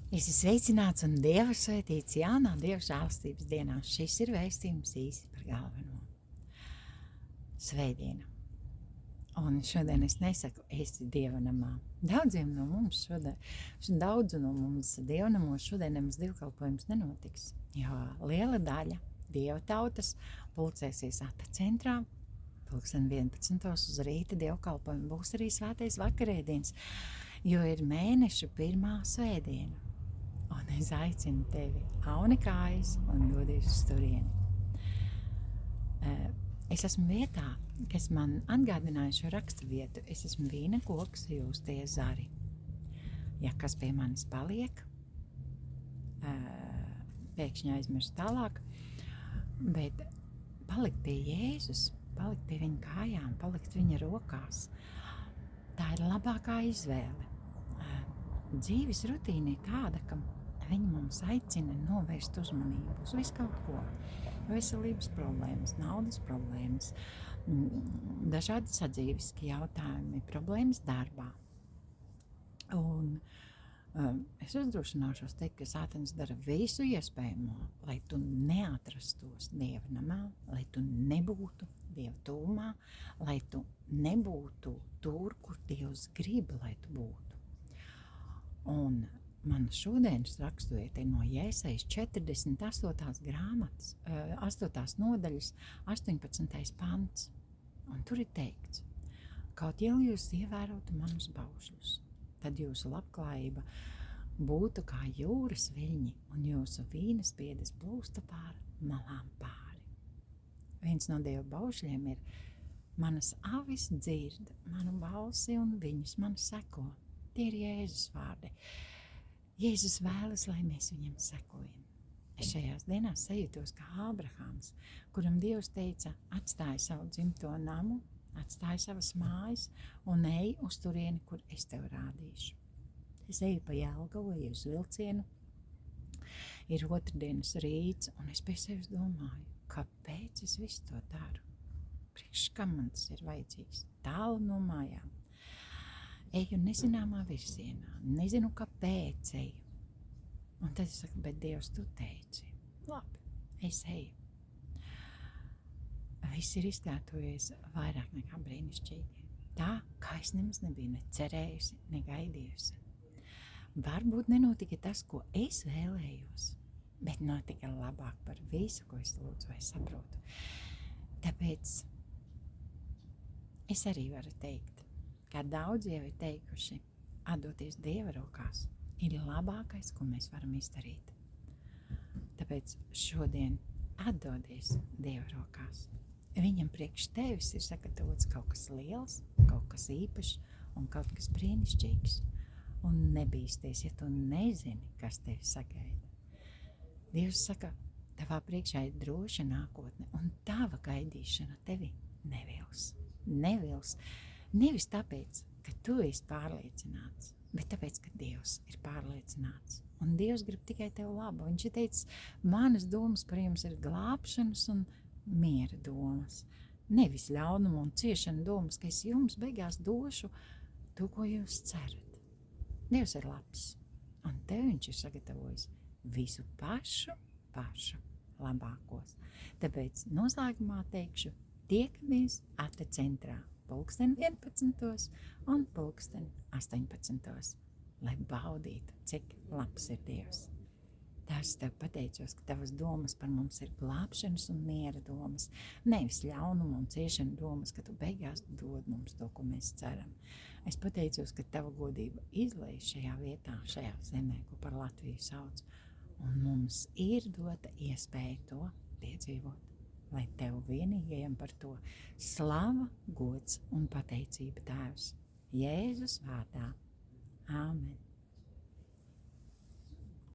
Esi sveicināts un Dieva svētīts jaunā Dieva žēlastības dienā. Šis ir vēstījums īsi par galveno. Svētdiena. Un šodien es nesaku, esi Dieva namā. Daudzu no mums dievnamos šodien nemaz dievkalpojums nenotiks, jo liela daļa Dieva tautas pulcēsies Ata centrā. 11. uz rīta dievkalpojumu būs arī svētais vakarēdiens, jo ir mēneša pirmā svētdiena. Un es aicinu tevi aunikājas un dodies uz turieni. Es esmu vietā, kas man atgādināja šo rakstu vietu. Es esmu vīna koks, jūs tie zari. Ja kas pie manis paliek, pēkšņi aizmirst tālāk, bet palikt pie Jēzus, palikt pie viņa kājām, palikt viņa rokās, tā ir labākā izvēle. Dzīves rutīna ir tāda, ka viņi mums aicina novērst uzmanību uz visu kaut ko. Veselības problēmas, naudas problēmas, dažādi sadzīviski jautājumi, problēmas darbā. Un es uzdrošināšos teikt, ka Sātans dara visu iespējamo, lai tu neatrastos Dieva namā, lai tu nebūtu Dieva tūmā, lai tu nebūtu tur, kur Dievs grib, lai tu būtu. Un mana šodienas raksturvieta ir no Jesajas 48. grāmatas, 8. nodaļas, 18. pants. Un tur ir teikts, kaut ja jūs ievērotu manus baušļus, tad jūsu labklājība būtu kā jūras viļņi un jūsu vīnas piedes plūsta pār malām pāri. Viens no Dieva baušļiem ir, manas avis dzird manu balsi un viņas man seko. Tie ir Jēzus vārdi. Jēzus vēlas, lai mēs viņam sekojam. Es šajās dienās sajūtos kā Ābrahāms, kuram Dievs teica, atstāj savu dzimto namu, atstāj savas mājas un ej uz turieni, kur es tev rādīšu. Es eju pa Jelgavu, eju uz vilcienu, ir otrdienas rīts, un es pie sevis domāju, kāpēc es visu to daru? Priekš kam man tas ir vajadzīgs? Tālu no mājām. Eju nezināmā virzienā, nezinu, kāpēc eju. Un tad es saku, bet Dievs, tu teici. Labi, es eju. Viss ir izkārtojies vairāk nekā brīnišķīgi. Tā, kā es nemaz nebiju ne cerējusi, ne gaidījusi. Varbūt nenotika tas, ko es vēlējos, bet notika labāk par visu, ko es lūdzu vai saprotu. Tāpēc es arī varu teikt, kā daudz jau ir teikuši, atdoties Dieva rokās ir labākais, ko mēs varam izdarīt. Tāpēc šodien atdodies Dieva rokās. Viņam priekš tevis ir sagatavots kaut kas liels, kaut kas īpašs un kaut kas brīnišķīgs. Un nebīsties, ja tu nezini, kas tevi sagaida. Dievs saka, tavā priekšā ir droša nākotne, un tava gaidīšana tevi nevils. Nevils. Nevis tāpēc, ka tu esi pārliecināts, bet tāpēc, ka Dievs ir pārliecināts. Un Dievs grib tikai tev labu. Viņš ir teicis, manas domas par jums ir glābšanas un miera domas. Nevis ļaunuma un ciešana domas, ka es jums beigās došu to, ko jūs cerat. Dievs ir labs, un tev viņš ir sagatavojis visu pašu labākos. Tāpēc noslēgumā teikšu, tiekamies Ata centrā. 11. un 18. lai baudītu, cik labs ir Dievs. Tās tev pateicos, ka tavas domas par mums ir glābšanas un miera domas, nevis ļaunuma un ciešana domas, ka tu beigās dod mums to, ko mēs ceram. Es pateicos, ka tava godība izlej šajā vietā, šajā zemē, ko par Latviju sauc, un mums ir dota iespēja to piedzīvot. Lai tev vienīgajam par to slava, gods un pateicība Tēvs. Jēzus vārdā. Āmen.